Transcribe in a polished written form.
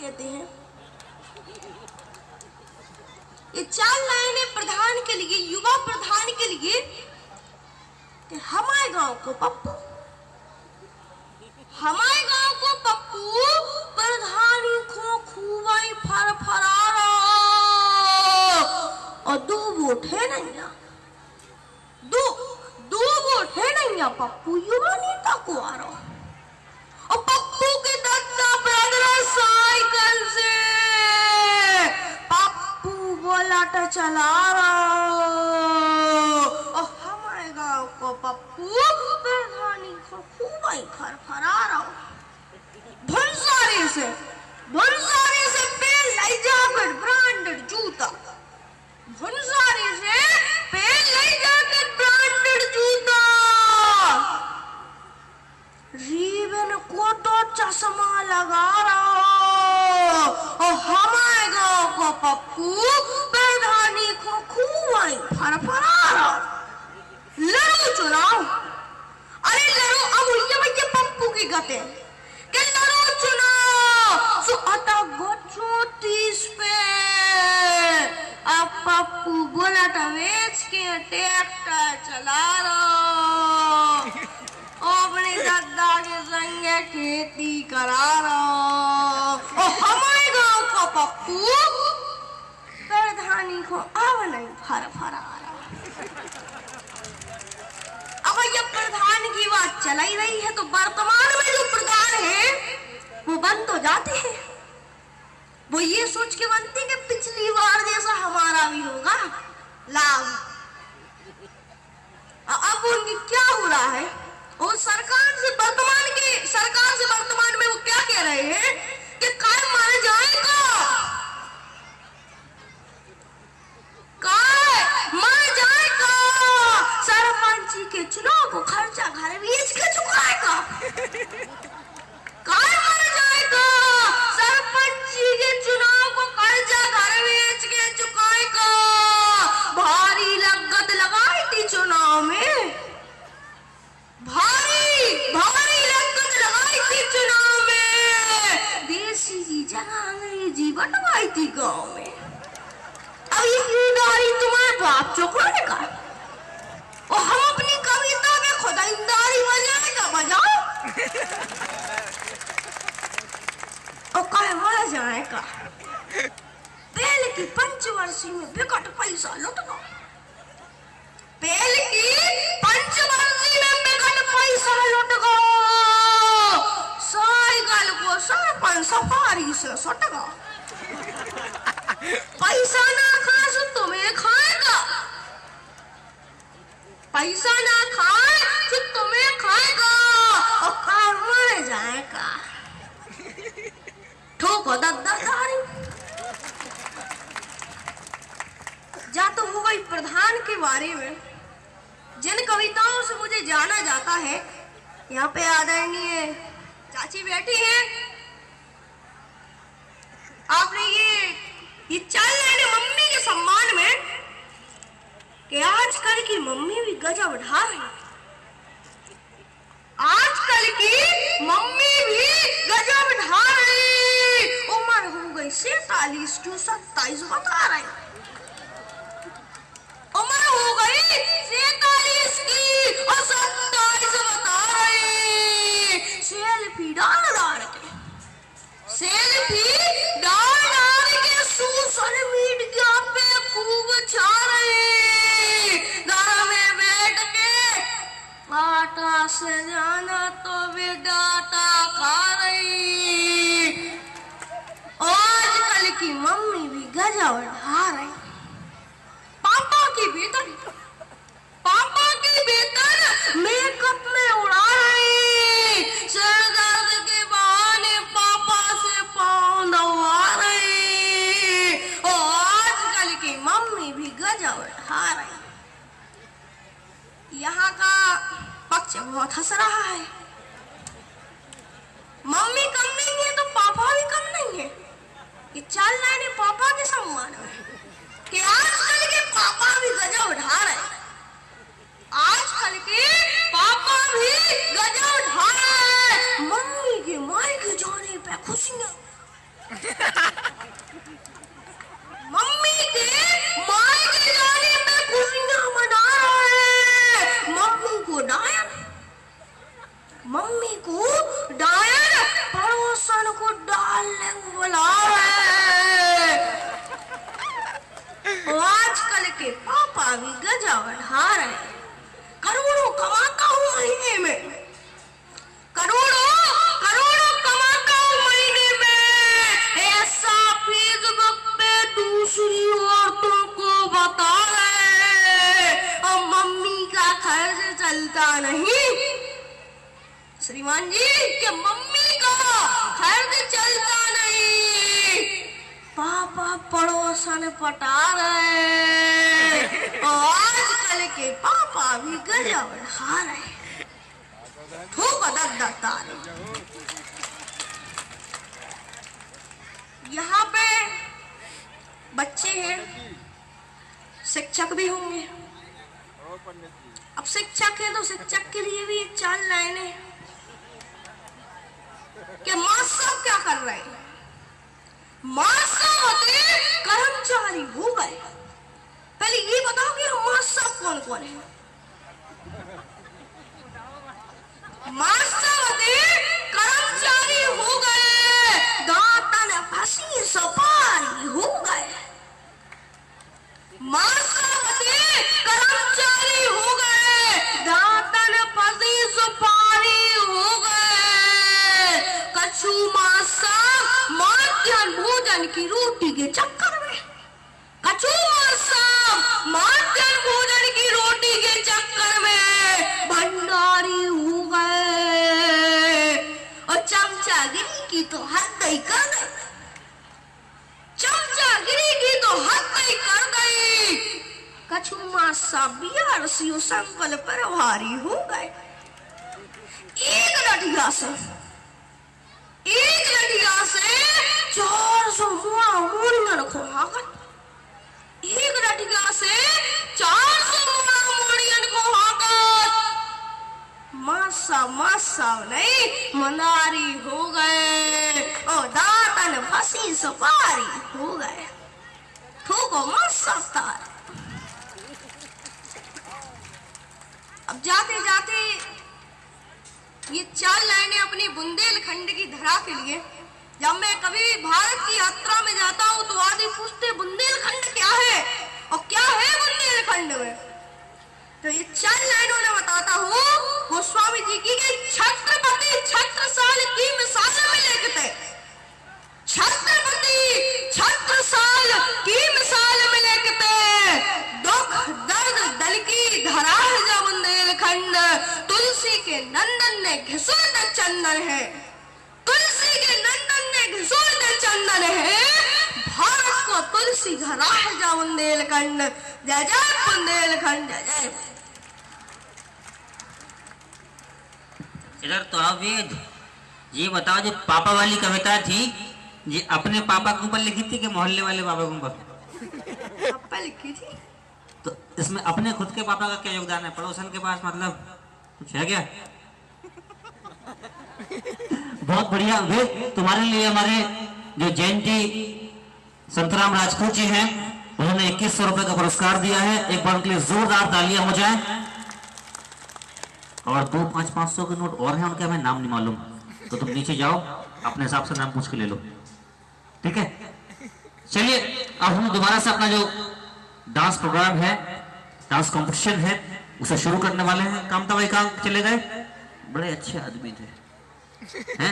कहते हैं। ये चाल लाए प्रधान के लिए, युवा प्रधान के लिए कि हमारे गांव को पप्पू, हमारे गांव को पप्पू प्रधानी को खूबाई फरफरा और 2 वोट है नहीं, दो वोट है नहीं पप्पू युवा नेता को आ रहा। और पप्पू के दत्ता ब्रदर साइकिल से पप्पू बोलाट चला रहा और हमारे गांव को पप्पू प्रधानी को खूबाई फरफरा रहा। भंसारी से पेन लाई जाकर ब्रांडेड जूता, भंसारी से पेन लाई जाकर ब्रांडेड जूता, रीबन को तो चश्मा लगा रहा और हमारे गांव को पप्पू प्रधानी को खूबाई फरफरा रहा। लड़ो चुनाव, अरे लड़ो अब ये पप्पू की गते कि लड़ो चुनाव सो अटक गो 34 पे। अब पप्पू बुलेट बेच के ट्रैक्टर चला रहा, अपने दादा के संग खेती करा रहा और हमारे गांव का पप्पू प्रधानी को अब नहीं फरफरा रहा। अब ये प्रधान की बात चलाई रही है तो वर्तमान में जो प्रधान है वो बन तो जाते हैं। वो ये सोच के बनते कि पिछली बार जैसा हमारा भी होगा लाभ। अब उनकी क्या हो रहा है, और सरकार से वर्तमान में वो क्या कह रहे हैं कि काय मार जाएगा, सरपंच के चुनाव को खर्चा घर बेच के चुकाएगा। काय मार जाएगा, सरपंच के चुनाव को खर्चा घर बेच के चुकाएगा। भारी लागत लगाई थी चुनाव में, भारी लागत लगाई थी चुनाव में, देसी की जगह अंग्रेजी बंटवाई थी गांव में। अब ये ईमानदारी तुम्हारे बाप चुकाएगा और हम अपनी कविता में खुदा ईमानदारी बजाओ और कहे मारा जाएगा। पहले की पंचवर्षीय में विकट पैसा लुट गो, पहले की पंचवर्षीय में विकट पैसा लुट गो, साइकिल को सरपंच सफारी से सट गो। पैसा ना खाए तो तुम्हें खाएगा, पैसा ना खाए तो तुम्हें खाएगा और कार मर जाएगा। ठोको दद्दारी जा तो हो गई प्रधान के बारे में जिन कविताओं से मुझे जाना जाता है। यहाँ पे आदरणीय चाची बैठी हैं, आपने ये चाल लेने मम्मी के सम्मान में कि आजकल की मम्मी भी गजब ढा रही, आजकल की मम्मी भी गजब ढा रही। उम्र हो गई 47 to 27 बता रही, उम्र हो गई 47 की और 27 बता रही। सेल्फी डाल के सोशल मीडिया पे खूब छा रही। घर में बैठ के आटा से जाना तो भी डाटा खा रही। आजकल की मम्मी भी गजब ढा रही। पापा की बेतन मेकअप में उड़ा रही। सर दर्द के बहाने पापा से पाँव दबा रही। और आजकल की मम्मी भी गजब ढा रही। यहाँ का पक्ष बहुत हंस रहा है। मम्मी कम नहीं है तो पापा भी कम नहीं है। ये चाल लाने पापा के सम्मान में कि आजकल के पापा भी गजब ढा रहे। आजकल के पापा भी गजब ढा रहे। मम्मी के मायके जाने पे खुशियां, मम्मी के माए के जाने पे खुशियां मना रहे। मम्मी को डायन पड़ोसन को डालने को बुला रहे। आजकल के पापा भी गजब बढ़ा रहे। करोड़ों कमाता हूँ महीने में, करोड़ों कमाता हूँ महीने में, ऐसा फेसबुक पे दूसरी औरतों को बता रहे और मम्मी का खर्च चलता नहीं। श्रीमान जी के मम्मी का खर्च चलता नहीं, पापा पड़ोसन पटा रहे और आजकल के पापा भी गजब बढ़ा रहे। यहाँ पे बच्चे हैं, शिक्षक भी होंगे। अब शिक्षक है तो शिक्षक के लिए भी एक चाल लाइन है कि मास्टर क्या कर रहे हैं। मास्टर होते कर्मचारी हो गए। पहले ये बताओ कि मास्टर कौन कौन है। मास्टर होते कर्मचारी हो गए, दातन फंसी सफारी हो गए। मास्टर होते कर्मचारी हो गए, दातन फंसी सफारी हो गए। कछु मास्टर मध्याह्न भोजन की रोटी के चक्कर में, कछु मास्टर मध्याह्न भोजन की रोटी के चक्कर में भंडारी हो गए और चमचागिरी की तो हद ही कर गई। चमचागिरी की तो हद ही कर गई। कछु मास्टर बीआरसीओ संकल पर भारी हो गए। एक लठिया से 400 मोड़ियां खुआ गए। एक लठिया से 400 मोड़ियां खुआ गए। मासा नहीं मनारी हो गए और दातन फंसी सवारी हो गए। ठोको मासा तार। अब जाते जाते ये 4 लाइनें अपनी बुंदेलखंड की धरा के लिए, जब मैं कभी भारत की यात्रा में जाता हूँ तो आदमी पूछते बुंदेलखंड क्या है और क्या है बुंदेलखंड में, तो ये 4 लाइनों में बताता हूँ गोस्वामी जी की छत्रपति छत्रसाल की मिसाल में लिखते। छत्रपति छत्रसाल की मिसाल में लिखते। दुख दर्द दल की धरा है जो बुंदेलखंड, तुलसी के नंदन ने घिसुर चंदन है। तुलसी के नंदन ने घिसुर चंदन है। भारत को तुलसी धरा है जो बुंदेलखंड। जय जय बुंदेलखंड, जय जय। इधर तो आप ये बताओ, जो पापा वाली कविता थी ये अपने पापा के ऊपर लिखी थी कि मोहल्ले वाले पापा के ऊपर? पापा लिखी थी। तो इसमें अपने खुद के पापा का क्या योगदान है? पड़ोसन के पास मतलब कुछ है क्या? बहुत बढ़िया। वे तुम्हारे लिए हमारे जो जयंती संतराम राजपूत जी हैं उन्होंने 2100 रुपए का पुरस्कार दिया है। एक बार उनके लिए जोरदार तालियां हो जाए। और 2 500 के नोट और हैं उनके, हमें नाम नहीं मालूम, तो तुम नीचे जाओ अपने हिसाब से नाम पूछ के ले लो, ठीक है? चलिए अब हम दोबारा से अपना जो डांस प्रोग्राम है, डांस कंपटीशन है, उसे शुरू करने वाले हैं। कामता भाई काम चले गए, बड़े अच्छे आदमी थे हैं।